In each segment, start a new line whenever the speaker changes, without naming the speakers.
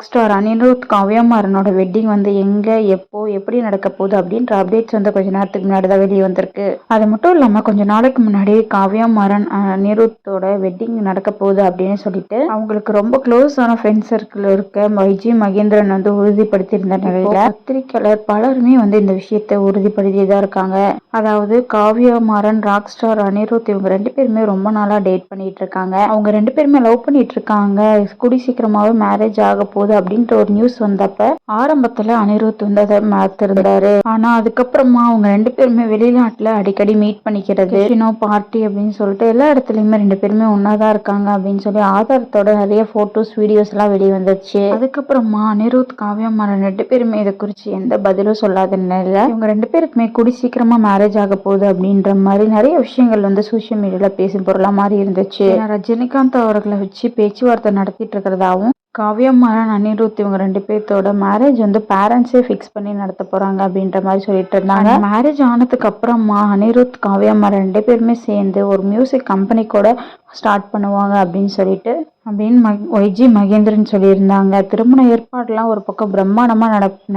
Star Anirudh Kavya மாறனோட wedding வந்து எங்க எப்போ எப்படி நடக்க போகுது அப்படின்ற அப்டேட்ஸ் வந்து கொஞ்ச நேரத்துக்கு முன்னாடி தான் வெளியே வந்திருக்கு. அது மட்டும் இல்லாம கொஞ்ச நாளைக்கு முன்னாடி காவ்யா மாறன் அனிருத்தோட வெட்டிங் நடக்க போகுது அப்படின்னு சொல்லிட்டு அவங்களுக்கு ரொம்ப க்ளோஸ் ஆன ஃப்ரெண்ட் சர்க்கிள் இருக்க வைஜி மகேந்திரன் வந்து உறுதிப்படுத்தியிருந்த நிலையில பத்திரிக்கையாளர் பலருமே வந்து இந்த விஷயத்த உறுதிப்படுத்திதான் இருக்காங்க. அதாவது காவ்யா மாறன் ராக் ஸ்டார் அனிருத் இவங்க ரெண்டு பேருமே ரொம்ப நாளா டேட் பண்ணிட்டு இருக்காங்க. அவங்க ரெண்டு பேருமே லவ் பண்ணிட்டு இருக்காங்க. கூடி சீக்கிரமாவே மேரேஜ் ஆக போகுது அப்படின்ற ஒரு நியூஸ் வந்தப்ப ஆரம்பத்துல அனிருத் வந்து அதை மாத்திருந்தாரு. ஆனா அதுக்கப்புறமா அவங்க ரெண்டு பேருமே வெளிநாட்டுல அடிக்கடி மீட் பண்ணிக்கிறது, பார்ட்டி அப்படின்னு சொல்லிட்டு எல்லா இடத்துலயுமே ரெண்டு பேருமே ஒன்னாதான் இருக்காங்க அப்படின்னு சொல்லி ஆதாரத்தோட நிறைய போட்டோஸ் வீடியோஸ் எல்லாம் வெளியே வந்துச்சு. அதுக்கப்புறமா அனிருத் காவ்யா மாறன் ரெண்டு பேருமே இதை குறிச்சு எந்த பதிலும் சொல்லாத நிலையில இவங்க ரெண்டு பேருக்குமே கூடி சீக்கிரமா மேரேஜ் ஆக போகுது அப்படின்ற மாதிரி நிறைய விஷயங்கள் வந்து சோசியல் மீடியால பேசும் பொருளா மாதிரி இருந்துச்சு. ரஜினிகாந்த் அவர்களை வச்சு பேச்சுவார்த்தை நடத்திட்டு இருக்கிறதாவும் காவ்யா மாறன் அனிருத் இவங்க ரெண்டு பேர்த்தோட மேரேஜ் வந்து பேரண்ட்ஸே ஃபிக்ஸ் பண்ணி நடத்த போறாங்க அப்படின்ற மாதிரி சொல்லிட்டு இருந்தாங்க. மேரேஜ் ஆனதுக்கு அப்புறமா அனிருத் காவ்யா மாறன் ரெண்டு பேருமே சேர்ந்து ஒரு மியூசிக் கம்பெனி கூட ஸ்டார்ட் பண்ணுவாங்க அப்படின்னு வைஜி மகேந்திரன் சொல்லியிருந்தாங்க. திருமண ஏற்பாடுலாம் ஒரு பக்கம் பிரம்மாண்டமா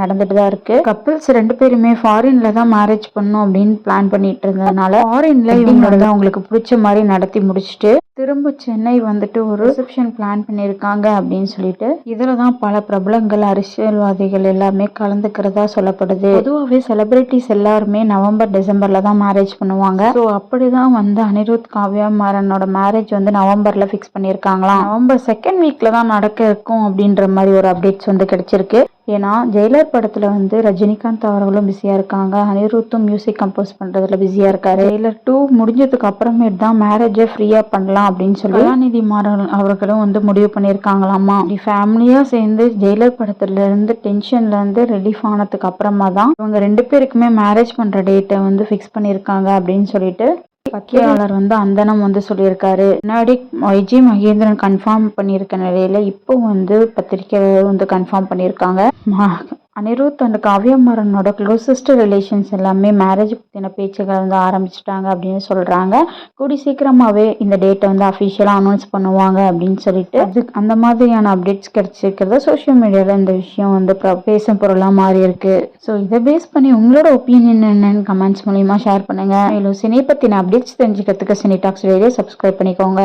நடந்துட்டு தான் இருக்கு. கப்பிள்ஸ் ரெண்டு பேருமே ஃபாரின்ல தான் மேரேஜ் பண்ணும் அப்படின்னு பிளான் பண்ணிட்டு இருந்ததுனால ஃபாரின்ல இவங்களோட அவங்களுக்கு பிடிச்ச மாதிரி நடத்தி முடிச்சுட்டு திரும்ப சென்னை வந்துட்டு ஒரு ரிசப்ஷன் பிளான் பண்ணியிருக்காங்க அப்படின்னு சொல்லிட்டு இதுலதான் பல பிரபலங்கள் அரசியல்வாதிகள் எல்லாமே கலந்துக்கிறதா சொல்லப்படுது. பொதுவாகவே செலிபிரிட்டிஸ் எல்லாருமே நவம்பர் டிசம்பர்ல தான் மேரேஜ் பண்ணுவாங்க. ஸோ அப்படிதான் வந்து அனிருத் காவ்யா மாறனோட மேரேஜ் வந்து நவம்பர்ல ஃபிக்ஸ் பண்ணியிருக்காங்களாம். நவம்பர் செகண்ட் வீக்ல தான் நடக்க இருக்கும் அப்படின்ற மாதிரி ஒரு அப்டேட்ஸ் வந்து கிடைச்சிருக்கு. ஏன்னா ஜெயிலர் படத்துல வந்து ரஜினிகாந்த் அவர்களும் பிஸியா இருக்காங்க. அனிருத்தும் மியூசிக் கம்போஸ் பண்றதுல பிஸியா இருக்காரு. ஜெயிலர் 2 முடிஞ்சதுக்கு அப்புறமேட்டு தான் மேரேஜை ஃப்ரீயா பண்ணலாம் அப்படின்னு சொல்லி கலாநிதி மாறன் அவர்களும் வந்து முடிவு பண்ணியிருக்காங்களாமா. ஃபேமிலியா சேர்ந்து ஜெயிலர் படத்துல இருந்து டென்ஷன்ல இருந்து ரிலீஃப் ஆனதுக்கு அப்புறமா தான் இவங்க ரெண்டு பேருக்குமே மேரேஜ் பண்ற டேட்டை வந்து ஃபிக்ஸ் பண்ணியிருக்காங்க அப்படின்னு சொல்லிட்டு பத்திரிகையாளர் வந்து அந்தனம் வந்து சொல்லியிருக்காரு. முன்னாடி வைஜி மகேந்திரன் கன்ஃபார்ம் பண்ணியிருக்க நிலையில இப்போ வந்து பத்திரிகையாளர் வந்து கன்ஃபார்ம் பண்ணியிருக்காங்க. அனிருத் அண்ட் காவ்யா மாறனோட க்ளோசஸ்ட் ரிலேஷன்ஸ் எல்லாமே மேரேஜ் பற்றின பேச்சுகள் வந்து ஆரம்பிச்சிட்டாங்க அப்படின்னு சொல்றாங்க. கூடி சீக்கிரமாவே இந்த டேட்டை வந்து அஃபிஷியலா அனௌன்ஸ் பண்ணுவாங்க அப்படின்னு சொல்லிட்டு அந்த மாதிரியான அப்டேட்ஸ் கிடைச்சிருக்கிறத சோஷியல் மீடியால இந்த விஷயம் வந்து பேசும் பொருளா மாறி இருக்கு. ஸோ இதை பேஸ் பண்ணி உங்களோட ஒப்பீனியன் என்னன்னு கமெண்ட்ஸ் மூலியமா ஷேர் பண்ணுங்க. மேலும் சினி பத்தின அப்டேட்ஸ் தெரிஞ்சுக்கிறதுக்கு சினி டாக்ஸ் வீடியோ சப்ஸ்கிரைப் பண்ணிக்கோங்க.